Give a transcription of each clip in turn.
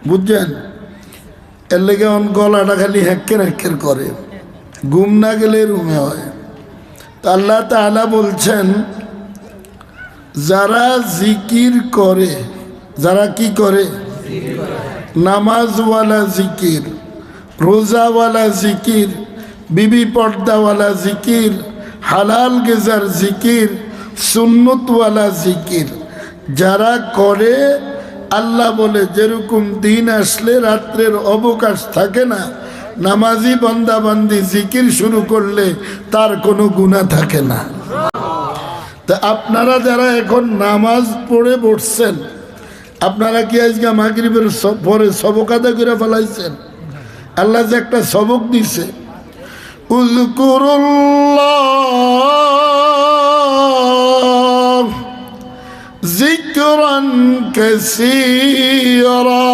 বুঝছেন? এর লেগে গলাটা খালি হ্যাক্কের হ্যাক্কের করে, ঘুম না গেলে রুমে হয়। তা আল্লাহ তাআলা বলছেন, যারা জিকির করে, যারা কি করে, নামাজওয়ালা জিকির, রোজাওয়ালা জিকির, বিবি পর্দাওয়ালা জিকির, হালাল গেজার জিকির, সুন্নতওয়ালা জিকির যারা করে, আল্লাহ বলে যেরকম দিন আসলে রাত্রের অবকাশ থাকে না, নামাজি বান্দাবান্দি জিকির শুরু করলে তার কোনো গুনাহ থাকে না। তা আপনারা যারা এখন নামাজ পড়ে বসছেন, আপনারা কি আজকে মাগরিবের পরে সবক আদায় করে ফেলাইছেন? আল্লাহ যে একটা সবক দিছে, উযকুরুল্লাহ যিকরান কাসীরা,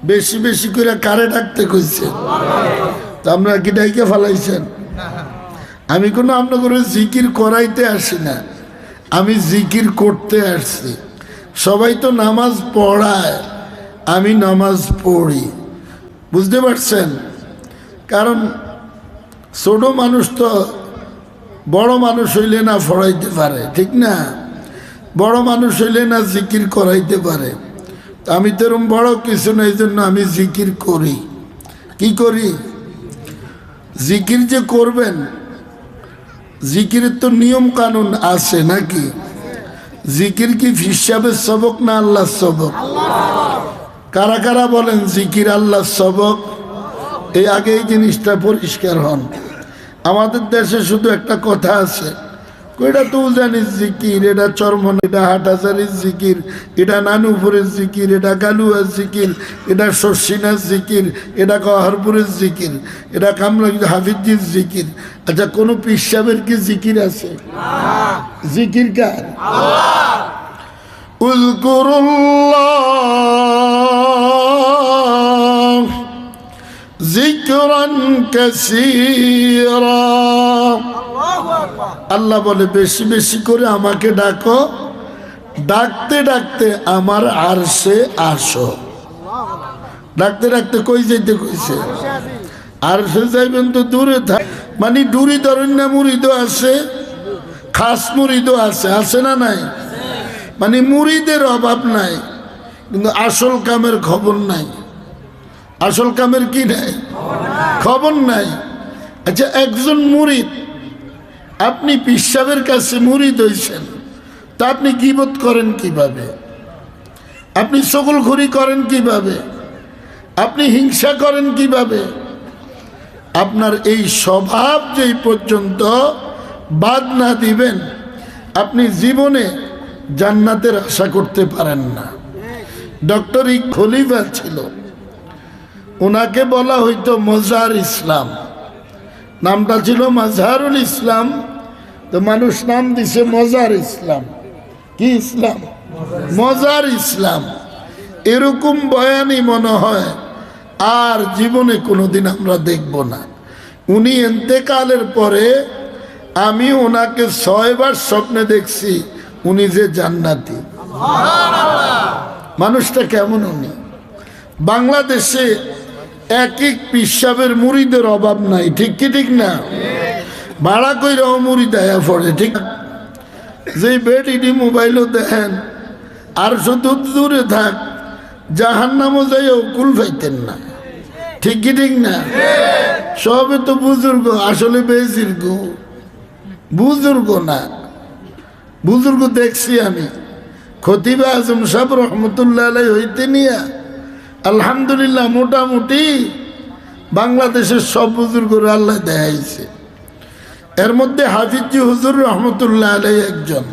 বেশি বেশি করে কারে ডাকতে কইছে? তা আমরা কি ডাইকে ফেলাইছেন? আমি কোনো আপনার জিকির করাইতে আসি না, আমি জিকির করতে আসছি। সবাই তো নামাজ পড়ায়, আমি নামাজ পড়ি, বুঝতে পারছেন? কারণ ছোট মানুষ তো বড় মানুষ হইলে না পড়াইতে পারে, ঠিক না? বড় মানুষ হইলে না জিকির করাইতে পারে। আমি তো এরকম বড় কিছু না, এই জন্য আমি জিকির করি। কি করি? জিকির যে করবেন, জিকিরের তো নিয়ম কানুন আছে নাকি? জিকির কি হিসাবের সবক না আল্লাহর সবক? কারা কারা বলেন জিকির আল্লাহর সবক? এই আগে এই জিনিসটা পরিষ্কার হন। আমাদের দেশে শুধু একটা কথা আছে, এটা তো জানিস জিকির, এটা চরমন, এটা হাটাজারির জিকির, এটা নানুপুরের জিকির, এটা গালুয়ার জিকির, এটা শর্ষিনার জিকির, এটা কহারপুরের জিকির, এটা কামলা হাফিজির জিকির। আচ্ছা, কোন পীর সাহেবের কি জিকির আছে? জিকির কার? উযকুরুল্লাহ যিকরান কাসীরা, আল্লাহ বলে বেশি বেশি করে আমাকে ডাকো, ডাকতে ডাকতে আমার আরশে আসো। ডাকতে ডাকতে কই যাইতে কইছে? আরশে যাইবেন তো দূরে থাক, মানে ডুরি ধরেন না, মুরিদও আছে, খাস মুরিদও আছে, আছে না নাই? মানে মুরিদের অভাব নাই, কিন্তু আসল কামের খবর নাই। আসল কামের কি নাই? খবর নাই। আচ্ছা, একজন মুরিদ, আপনি পীর সাহেবের কাছে মুরিদ হইছেন, তা আপনি গীবত করেন কিভাবে? আপনি চগলখড়ি করেন কিভাবে? আপনি হিংসা করেন কিভাবে? আপনার এই স্বভাব যেই পর্যন্ত বাদ না দিবেন, আপনি জীবনে জান্নাতের আশা করতে পারেন না। ডক্টর খলিফা ছিল, ওনাকে বলা হইতো মজার ইসলাম, নামটা ছিল মাজহারুল ইসলাম, তো মানুষ নাম দিছে মজার ইসলাম। কি ইসলাম? মজার ইসলাম। এরকম বয়ানই মনে হয় আর জীবনে কোনোদিন আমরা দেখব না। উনি ইন্তেকালের পরে আমি ওনাকে 6 বার স্বপ্নে দেখছি উনি যে জান্নাতি। মানুষটা কেমন? উনি বাংলাদেশে এক এক পীর সাহেবের মুরিদের অভাব নাই, ঠিক কি ঠিক না? ভাড়া কইরাও মুরিদ আয়া পড়ে, ঠিক? যেই বেড ইডি মোবাইলও দেখেন, আর শুধু দূরে থাক, জাহান্নামও যাইও কুল পাইতেন না, ঠিক কি ঠিক না? সবে তো বুজুর্গ, আসলে বেজির্গ, বুজুর্গ না। বুজুর্গ দেখছি আমি, খতিব আজম সাহেব রহমতুল্লাহ আলাইহি হইতে নিয়া আলহামদুলিল্লাহ মোটামুটি বাংলাদেশের সব বুজুর্গরা আল্লাহ দেখাইছে। এর মধ্যে হাফিজি হুজুর রহমতুল্লাহ আলাইহি একজন,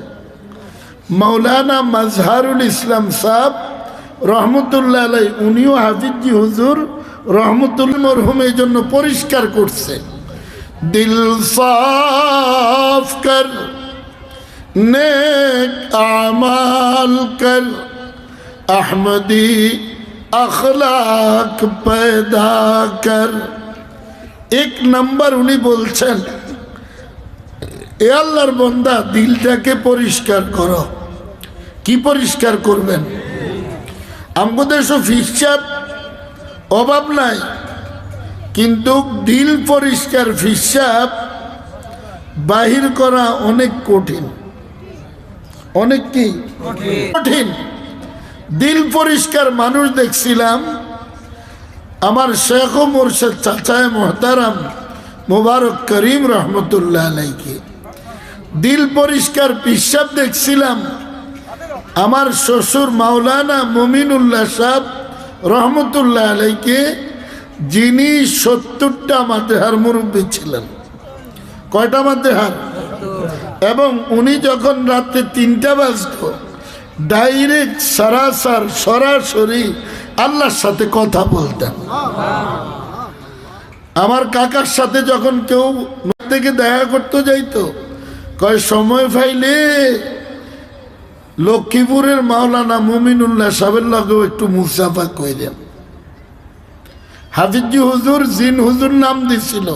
মাওলানা মাজহারুল ইসলাম সাহেব রহমতুল্লাহ আলাইহি, উনিও হাফিজি হুজুর রহমতুল্লাহ মরহুম এই জন্য পরিষ্কার করছে, দিল সাফ কর নেক আমাল কর আহমদি আখলাক पैदा कर। 1 নম্বর উনি বলছেন, এ আল্লাহর বান্দা দিলটাকে পরিষ্কার করো। কি পরিষ্কার করবেন? আমগো দেশে হিসাব অভাব নাই, কিন্তু দিল পরিষ্কার হিসাব বাহির করা অনেক কঠিন। অনেক কি কঠিন। দিল পরিষ্কার মানুষ দেখছিলাম আমার শেখ ও মুর্শিদ চাচায় মোহতারাম মুবারক করিম রহমতুল্লাহ আলাইকে। দিল পরিষ্কার পিসাব দেখছিলাম আমার শ্বশুর মাওলানা মুমিনুল্লাহ সাহেব রহমতুল্লাহ আলাইকে, যিনি 70টা মাদ্রাসার মুরব্বী ছিলেন। কয়টা মাদ্রাসার? এবং উনি যখন রাত্রে 3টা বাজতো ডাইরেক্ট সরাসরি আল্লাহর সাথে কথা বলতেন। আমার কাকার সাথে যখন কেউ থেকে দেখা করতে যাইতো, কয় সময় পাইলে লক্ষ্মীপুরের মাওলানা মুমিনুল্লাহ সাহেবের লগেও একটু মুসাফা কইলেন। হাফিজি হুজুর জিন হুজুর নাম দিছিল,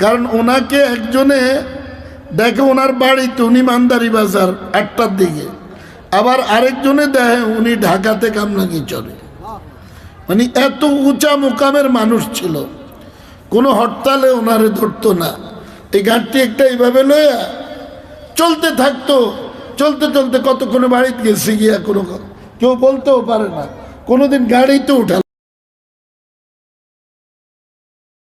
কারণ ওনাকে একজনে দেখে ওনার বাড়িতে, উনি মান্দারি বাজার 8টার দিকে, আবার আরেকজনে দেখে উনি ঢাকাতে কামরাঙ্গি চলে। মানে এত উঁচা মুকামের মানুষ ছিল, কোনো হরতালে ওনারে ধরতো না। এই ঘাটটি একটা এইভাবে লইয়া চলতে থাকতো, চলতে চলতে কতক্ষণে বাড়িতে গেছে গিয়া কোনো কেউ বলতেও পারে না। কোনোদিন গাড়িতে উঠা